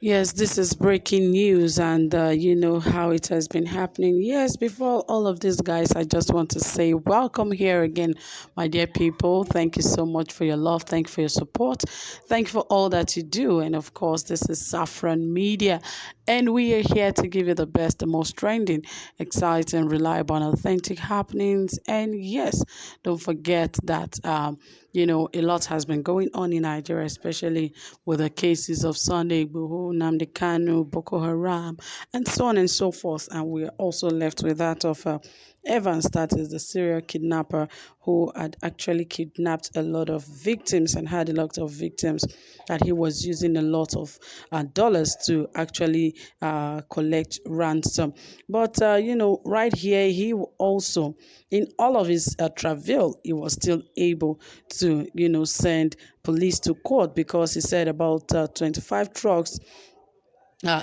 Yes, this is breaking news, and you know how it has been happening. Yes, before all of this, guys, I just want to say welcome here again, my dear people. Thank you so much for your love. Thank you for your support. Thank you for all that you do. And of course, this is Saffron Media, and we are here to give you the best, the most trending, exciting, reliable, and authentic happenings. And yes, don't forget that a lot has been going on in Nigeria, especially with the cases of Sunday Igboho, Nnamdi Kanu, Boko Haram, and so on and so forth. And we are also left with that of Evans, that is the serial kidnapper who had actually kidnapped a lot of victims and had a lot of victims that he was using a lot of dollars to actually collect ransom. But, right here, he also, in all of his travel, he was still able to, send police to court because he said about 25 trucks.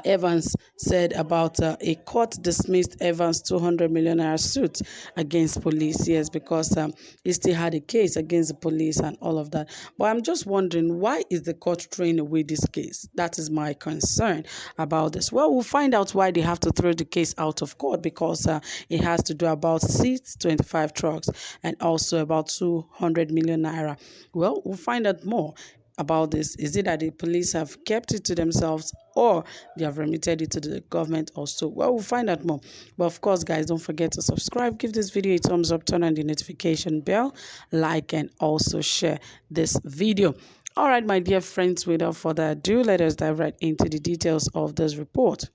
Evans said about a court dismissed Evans' 200 million naira suit against police. Yes, because he still had a case against the police and all of that. But I'm just wondering, why is the court throwing away this case? That is my concern about this. Well, we'll find out why they have to throw the case out of court, because it has to do about seats, 25 trucks, and also about 200 million naira. Well, we'll find out more about this. Is it that the police have kept it to themselves, or they have remitted it to the government also? Well, we'll find out more. But of course, guys, don't forget to subscribe, give this video a thumbs up, turn on the notification bell, like, and also share this video. All right, my dear friends, without further ado, let us dive right into the details of this report.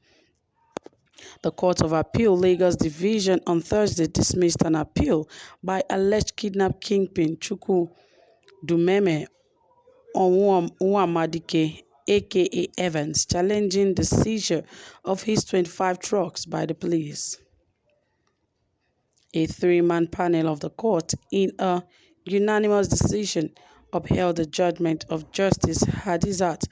The Court of Appeal Lagos Division on Thursday dismissed an appeal by alleged kidnap Kingpin Chukwu Dumeme Onwuamadike, aka Evans, challenging the seizure of his 25 trucks by the police. A three-man panel of the court, in a unanimous decision, upheld the judgment of Justice Hadizat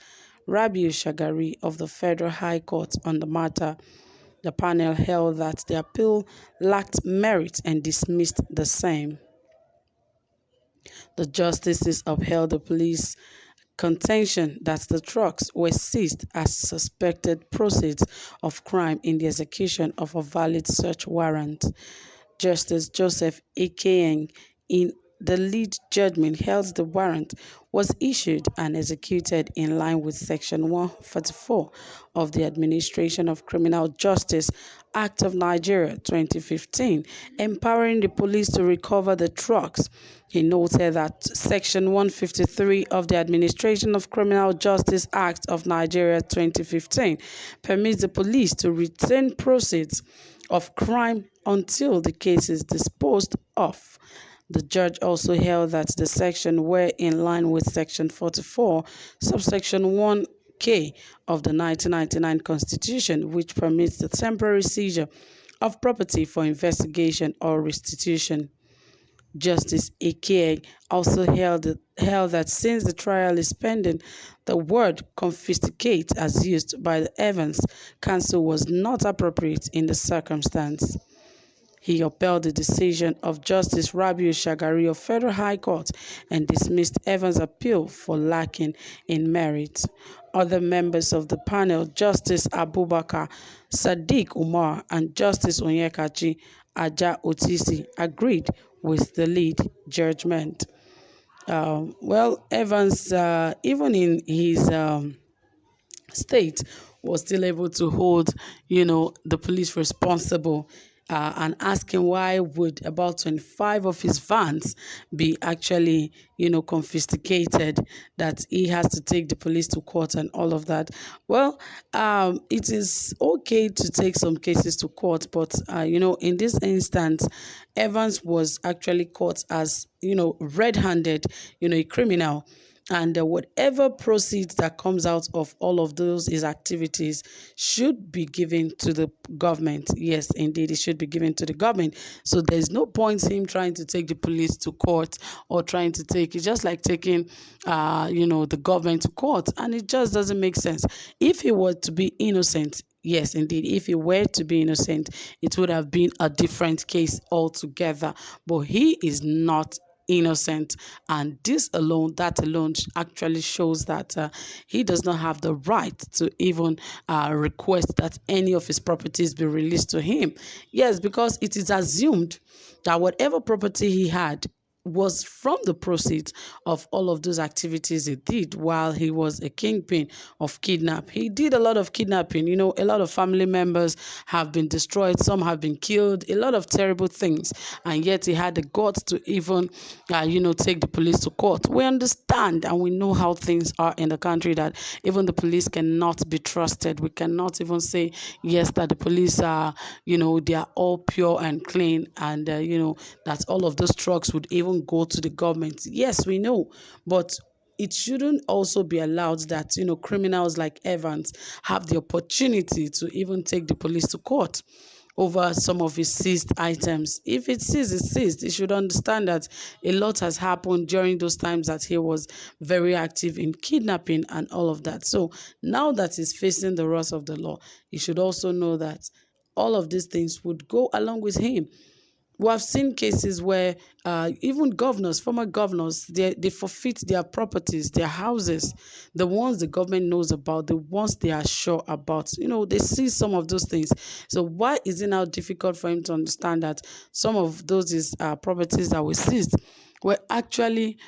Rabiu Shagari of the Federal High Court on the matter. The panel held that the appeal lacked merit and dismissed the same. The justices upheld the police contention that the trucks were seized as suspected proceeds of crime in the execution of a valid search warrant. Justice Joseph Akeng, in the lead judgment, held the warrant was issued and executed in line with Section 144 of the Administration of Criminal Justice Act of Nigeria 2015, empowering the police to recover the trucks. He noted that Section 153 of the Administration of Criminal Justice Act of Nigeria 2015 permits the police to retain proceeds of crime until the case is disposed of. The judge also held that the section were in line with Section 44, subsection 1K of the 1999 Constitution, which permits the temporary seizure of property for investigation or restitution. Justice Ike also held that since the trial is pending, the word confiscate as used by the Evans counsel was not appropriate in the circumstance. He upheld the decision of Justice Rabiu Shagari of Federal High Court and dismissed Evans' appeal for lacking in merit. Other members of the panel, Justice Abubakar Sadiq Umar and Justice Onyekachi Aja Otisi, agreed with the lead judgment. Evans, even in his state, was still able to hold, the police responsible, and asking why would about 25 of his vans be actually, confiscated, that he has to take the police to court and all of that. Well, it is okay to take some cases to court, but, in this instance, Evans was actually caught as, red-handed, a criminal. And whatever proceeds that comes out of all of those his activities should be given to the government. Yes, indeed, it should be given to the government. So there's no point him trying to take the police to court, or trying to take, it's just like taking, the government to court. And it just doesn't make sense. If he were to be innocent, yes, indeed, if he were to be innocent, it would have been a different case altogether. But he is not innocent. And that alone actually shows that he does not have the right to even request that any of his properties be released to him. Yes, because it is assumed that whatever property he had was from the proceeds of all of those activities he did while he was a kingpin of kidnap. He did a lot of kidnapping. A lot of family members have been destroyed, some have been killed, a lot of terrible things, and yet he had the guts to even, take the police to court. We understand and we know how things are in the country, that even the police cannot be trusted. We cannot even say, yes, that the police are, they are all pure and clean, and, that all of those trucks would even go to the government. Yes, we know, but it shouldn't also be allowed that, criminals like Evans have the opportunity to even take the police to court over some of his seized items. If it's seized, it's seized. He should understand that a lot has happened during those times that he was very active in kidnapping and all of that. So now that he's facing the wrath of the law, he should also know that all of these things would go along with him. We have seen cases where even governors, former governors, they forfeit their properties, their houses, the ones the government knows about, the ones they are sure about. They see some of those things. So why is it now difficult for him to understand that some of those properties that were seized were actually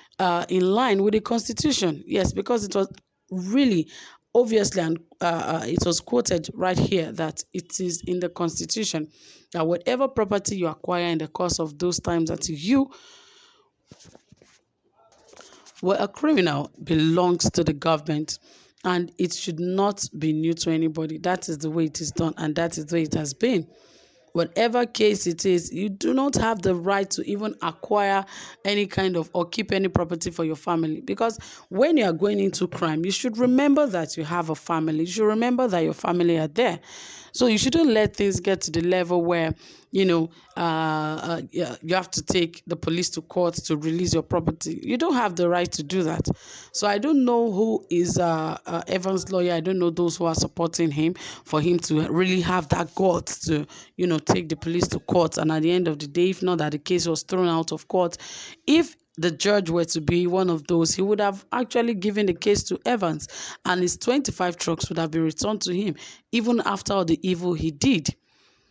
in line with the Constitution? Yes, because it was really obviously, and it was quoted right here, that it is in the Constitution that whatever property you acquire in the course of those times that you were a criminal belongs to the government, and it should not be new to anybody. That is the way it is done, and that is the way it has been. Whatever case it is, you do not have the right to even acquire any kind of or keep any property for your family. Because when you are going into crime, you should remember that you have a family. You should remember that your family are there. So you shouldn't let things get to the level where, yeah, you have to take the police to court to release your property. You don't have the right to do that. So I don't know who is Evans' lawyer. I don't know those who are supporting him for him to really have that guts to, take the police to court. And at the end of the day, if not that the case was thrown out of court, if the judge were to be one of those, he would have actually given the case to Evans, and his 25 trucks would have been returned to him, even after all the evil he did.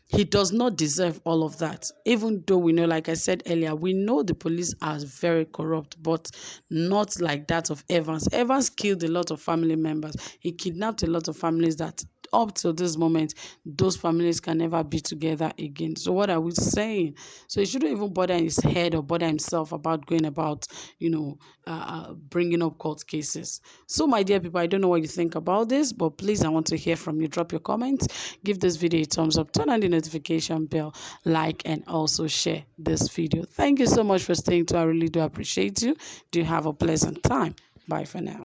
He does not deserve all of that. Even though we know, like I said earlier, we know the police are very corrupt, but not like that of Evans. Evans killed a lot of family members. He kidnapped a lot of families that up till this moment, those families can never be together again. So what are we saying? So he shouldn't even bother his head or bother himself about going about, bringing up court cases. So my dear people, I don't know what you think about this, but please, I want to hear from you. Drop your comments, give this video a thumbs up, turn on the notification bell, like, and also share this video. Thank you so much for staying tuned. I really do appreciate you. Do have a pleasant time. Bye for now.